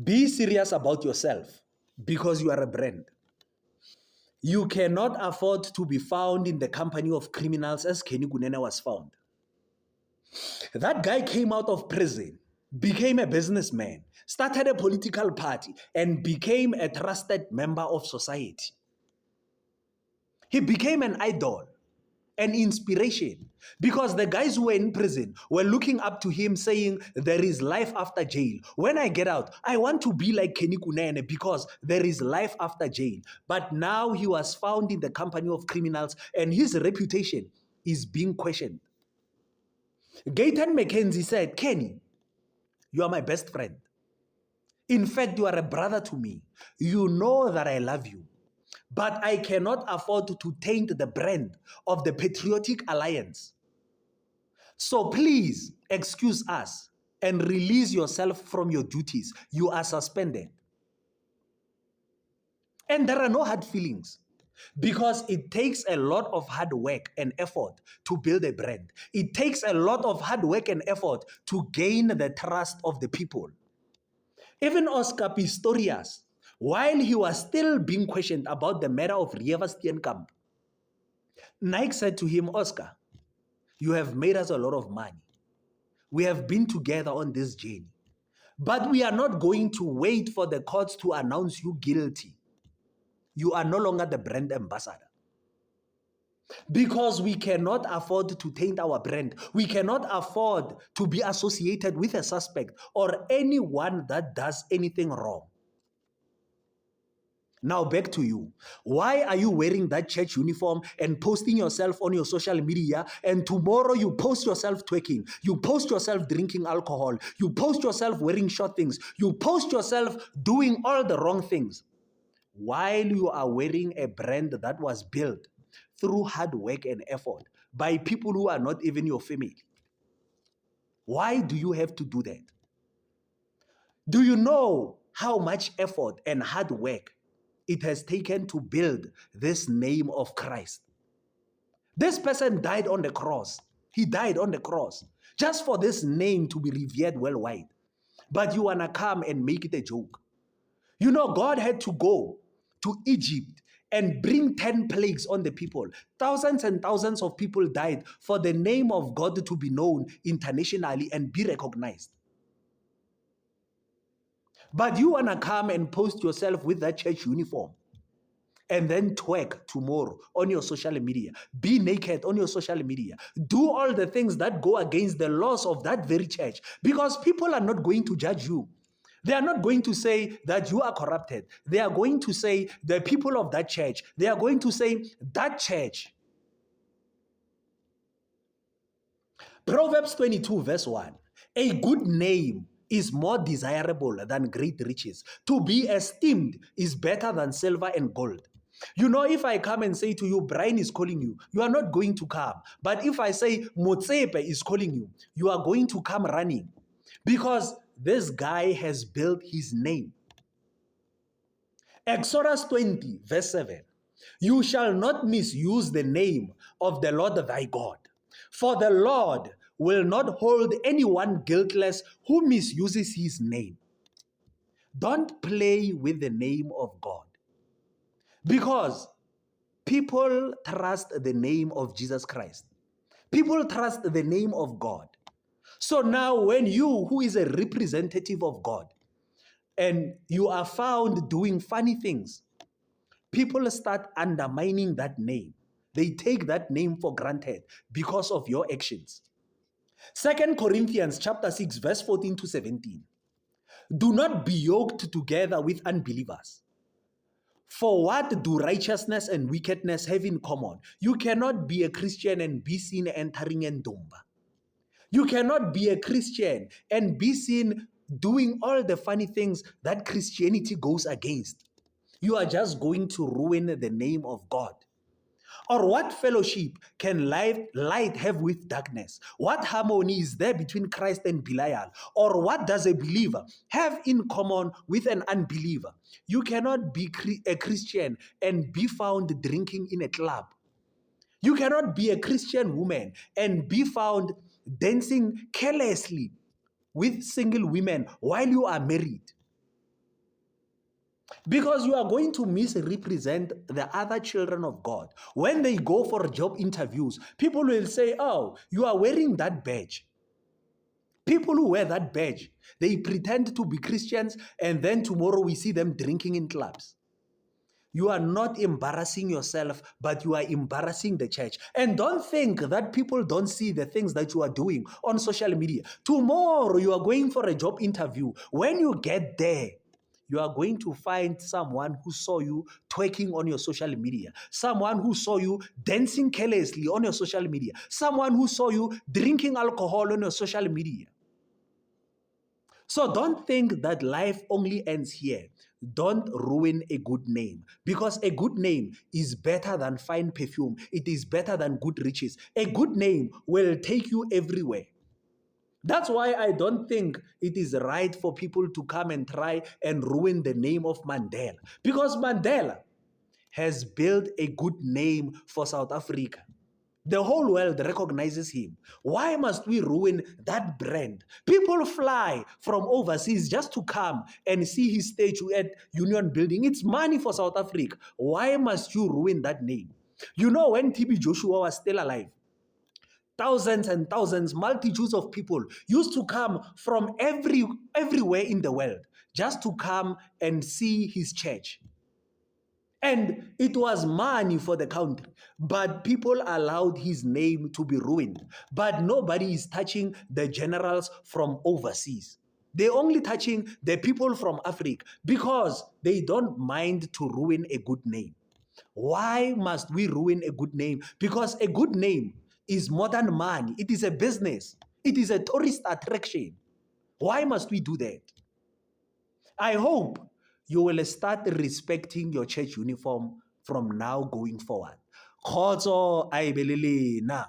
Be serious about yourself because you are a brand. You cannot afford to be found in the company of criminals as Kenny Kunene was found. That guy came out of prison, became a businessman, started a political party, and became a trusted member of society. He became an idol, an inspiration, because the guys who were in prison were looking up to him saying, there is life after jail. When I get out, I want to be like Kenny Kunene because there is life after jail. But now he was found in the company of criminals and his reputation is being questioned. Gayton McKenzie said, Kenny, you are my best friend. In fact, you are a brother to me. You know that I love you. But I cannot afford to taint the brand of the Patriotic Alliance. So please excuse us and release yourself from your duties. You are suspended. And there are no hard feelings because it takes a lot of hard work and effort to build a brand. It takes a lot of hard work and effort to gain the trust of the people. Even Oscar Pistorius, while he was still being questioned about the matter of Reeva Steenkamp, Nike said to him, Oscar, you have made us a lot of money. We have been together on this journey. But we are not going to wait for the courts to announce you guilty. You are no longer the brand ambassador. Because we cannot afford to taint our brand. We cannot afford to be associated with a suspect or anyone that does anything wrong. Now back to you. Why are you wearing that church uniform and posting yourself on your social media, and tomorrow you post yourself twerking, you post yourself drinking alcohol, you post yourself wearing short things, you post yourself doing all the wrong things while you are wearing a brand that was built through hard work and effort by people who are not even your family? Why do you have to do that? Do you know how much effort and hard work it has taken to build this name of Christ? This person died on the cross. He died on the cross just for this name to be revered worldwide. But you want to come and make it a joke. You know, God had to go to Egypt and bring 10 plagues on the people. Thousands and thousands of people died for the name of God to be known internationally and be recognized. But you want to come and post yourself with that church uniform and then twerk tomorrow on your social media. Be naked on your social media. Do all the things that go against the laws of that very church, because people are not going to judge you. They are not going to say that you are corrupted. They are going to say the people of that church. They are going to say that church. Proverbs 22 verse 1. A good name is more desirable than great riches. To be esteemed is better than silver and gold. You know, if I come and say to you, Brian is calling you, you are not going to come. But if I say, Motsepe is calling you, you are going to come running. Because this guy has built his name. Exodus 20 verse 7. You shall not misuse the name of the Lord thy God. For the Lord will not hold anyone guiltless who misuses his name. Don't play with the name of God. Because people trust the name of Jesus Christ. People trust the name of God. So now when you, who is a representative of God, and you are found doing funny things, people start undermining that name. They take that name for granted because of your actions. 2 Corinthians chapter 6, verse 14 to 17. Do not be yoked together with unbelievers. For what do righteousness and wickedness have in common? You cannot be a Christian and be seen entering Ndumba. You cannot be a Christian and be seen doing all the funny things that Christianity goes against. You are just going to ruin the name of God. Or what fellowship can light have with darkness? What harmony is there between Christ and Belial? Or what does a believer have in common with an unbeliever? You cannot be a Christian and be found drinking in a club. You cannot be a Christian woman and be found dancing carelessly with single women while you are married. Because you are going to misrepresent the other children of God. When they go for job interviews, people will say, oh, you are wearing that badge. People who wear that badge, they pretend to be Christians, and then tomorrow we see them drinking in clubs. You are not embarrassing yourself, but you are embarrassing the church. And don't think that people don't see the things that you are doing on social media. Tomorrow you are going for a job interview. When you get there, you are going to find someone who saw you twerking on your social media, someone who saw you dancing carelessly on your social media, someone who saw you drinking alcohol on your social media. So don't think that life only ends here. Don't ruin a good name, because a good name is better than fine perfume. It is better than good riches. A good name will take you everywhere. That's why I don't think it is right for people to come and try and ruin the name of Mandela, because Mandela has built a good name for South Africa. The whole world recognizes him. Why must we ruin that brand? People fly from overseas just to come and see his statue at Union Building. It's money for South Africa. Why must you ruin that name? You know, when TB Joshua was still alive, thousands and thousands, multitudes of people used to come from everywhere in the world just to come and see his church. And it was money for the country, but people allowed his name to be ruined. But nobody is touching the generals from overseas. They're only touching the people from Africa because they don't mind to ruin a good name. Why must we ruin a good name? Because a good name is more than money. It is a business. It is a tourist attraction. Why must we do that? I hope you will start respecting your church uniform from now going forward. Khotso, I believe na.